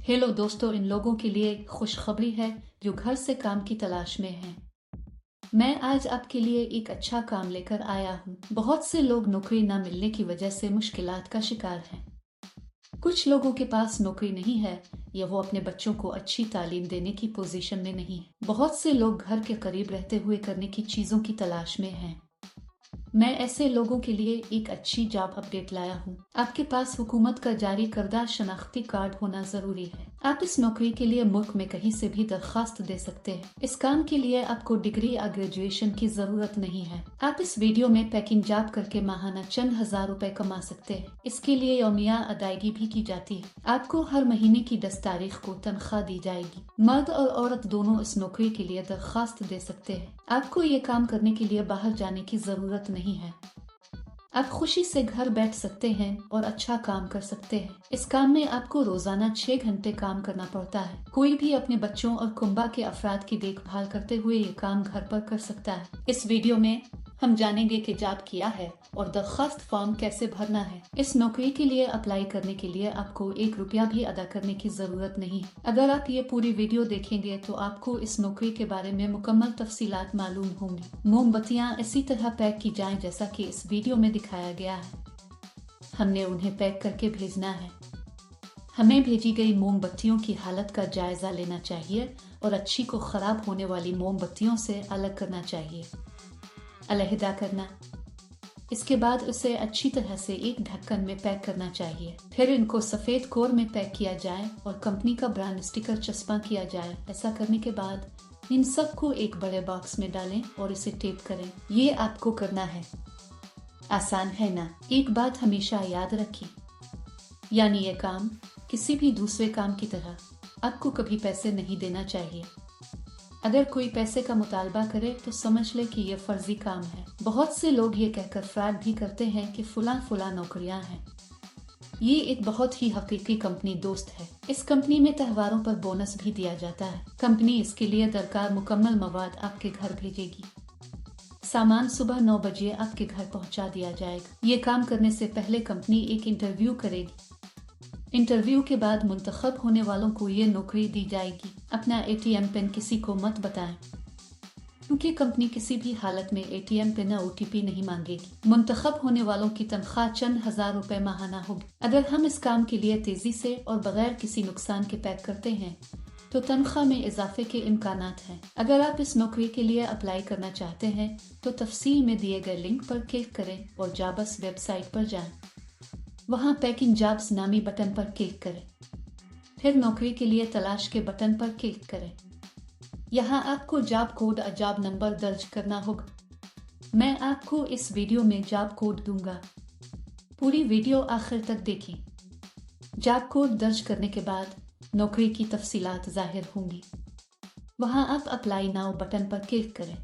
Hello दोस्तों, इन लोगों के लिए खुशखबरी है जो घर से काम की तलाश में हैं। मैं आज आपके लिए एक अच्छा काम लेकर आया हूँ। बहुत से लोग नौकरी न मिलने की वजह से मुश्किलात का शिकार हैं। कुछ लोगों के पास नौकरी नहीं है या वो अपने बच्चों को अच्छी तालीम देने की पोजीशन में नहीं है। बहुत से लोग घर के करीब रहते हुए करने की चीजों की तलाश में हैं। मैं ऐसे लोगों के लिए एक अच्छी जॉब अपडेट लाया हूँ। आपके पास हुकूमत का जारी करदा शनाख्ती कार्ड होना जरूरी है। आप इस नौकरी के लिए मुल्क में कहीं से भी दरखास्त दे सकते हैं। इस काम के लिए आपको डिग्री या ग्रेजुएशन की जरूरत नहीं है। आप इस वीडियो में पैकिंग जॉब करके माहाना चंद हजार रुपए कमा सकते हैं। इसके लिए यौमिया अदायगी भी की जाती है। आपको हर महीने की 10 तारीख को तनख्वाह दी जाएगी। मर्द और औरत दोनों इस नौकरी के लिए दरखास्त दे सकते हैं। आपको ये काम करने के लिए बाहर जाने की जरूरत नहीं है। आप खुशी से घर बैठ सकते हैं और अच्छा काम कर सकते हैं। इस काम में आपको रोजाना 6 घंटे काम करना पड़ता है। कोई भी अपने बच्चों और कुंबा के अफराद की देखभाल करते हुए ये काम घर पर कर सकता है। इस वीडियो में हम जानेंगे कि जॉब क्या है और दरखास्त फॉर्म कैसे भरना है। इस नौकरी के लिए अप्लाई करने के लिए आपको 1 रुपया भी अदा करने की जरूरत नहीं। अगर आप ये पूरी वीडियो देखेंगे तो आपको इस नौकरी के बारे में मुकम्मल तफसीलात मालूम होंगी। मोमबत्तियाँ इसी तरह पैक की जाएं जैसा कि इस वीडियो में दिखाया गया है। हमने उन्हें पैक करके भेजना है। हमें भेजी गई मोमबत्तियों की हालत का जायजा लेना चाहिए और अच्छी को खराब होने वाली मोमबत्तियों से अलग करना चाहिए। अलहदा करना। इसके बाद उसे अच्छी तरह से एक ढक्कन में पैक करना चाहिए। फिर इनको सफेद कोर में पैक किया जाए और कंपनी का ब्रांड स्टिकर चस्पा किया जाए। ऐसा करने के बाद इन सबको एक बड़े बॉक्स में डालें और इसे टेप करें। ये आपको करना है। आसान है ना? एक बात हमेशा याद रखिए, यानी ये काम किसी भी दूसरे काम की तरह आपको कभी पैसे नहीं देना चाहिए। अगर कोई पैसे का मुतालबा करे तो समझ ले कि यह फर्जी काम है। बहुत से लोग ये कहकर फ्रॉड भी करते हैं कि फुला नौकरियां हैं। ये एक बहुत ही हकीकी कंपनी दोस्त है। इस कंपनी में त्योहारों पर बोनस भी दिया जाता है। कंपनी इसके लिए दरकार मुकम्मल मवाद आपके घर भेजेगी। सामान सुबह 9 बजे आपके घर पहुंचा दिया जाएगा। ये काम करने से पहले कंपनी एक इंटरव्यू करेगी। इंटरव्यू के बाद मुंतखब होने वालों को ये नौकरी दी जाएगी। अपना एटीएम पिन किसी को मत बताएं, क्योंकि कंपनी किसी भी हालत में एटीएम पिन या ओटीपी नहीं मांगेगी। मुंतखब होने वालों की तनख्वाह चंद हजार रुपए माहाना होगी। अगर हम इस काम के लिए तेजी से और बगैर किसी नुकसान के पैक करते हैं तो तनख्वाह में इजाफे के इम्कानात हैं। अगर आप इस नौकरी के लिए अप्लाई करना चाहते हैं तो तफसील में दिए गए लिंक पर क्लिक करें और जाबस वेबसाइट पर जाएं। वहां पैकिंग जॉब्स नामी बटन पर क्लिक करें। फिर नौकरी के लिए तलाश के बटन पर क्लिक करें। यहां आपको जॉब कोड और जॉब नंबर दर्ज करना होगा। मैं आपको इस वीडियो में जॉब कोड दूंगा। पूरी वीडियो आखिर तक देखें। जॉब कोड दर्ज करने के बाद नौकरी की तफसीलात जाहिर होंगी। वहां आप अप्लाई नाउ बटन पर क्लिक करें।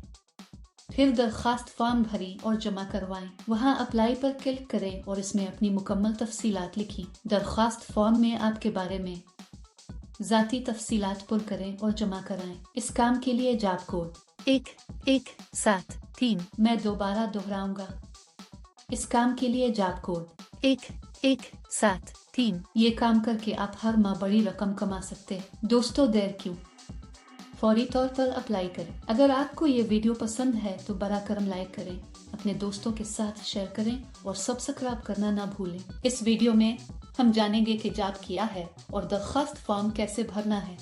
फिर दरखास्त फॉर्म भरी और जमा करवाएं। वहां अप्लाई पर क्लिक करें और इसमें अपनी मुकम्मल तफसीलात लिखी। दरखास्त फॉर्म में आपके बारे में जाती तफसीलात पुर करें और जमा कराएं। इस काम के लिए जॉब कोड 1173। मैं दोबारा दोहराऊंगा। इस काम के लिए जॉब कोड 1173। ये काम करके आप हर माह बड़ी रकम कमा सकते हैं। दोस्तों, देर क्यों? फौरी तौर पर अप्लाई करें। अगर आपको ये वीडियो पसंद है तो बरा करम लाइक करें, अपने दोस्तों के साथ शेयर करें और सब्सक्राइब करना ना भूलें। इस वीडियो में हम जानेंगे कि जॉब क्या है और दरखास्त फॉर्म कैसे भरना है।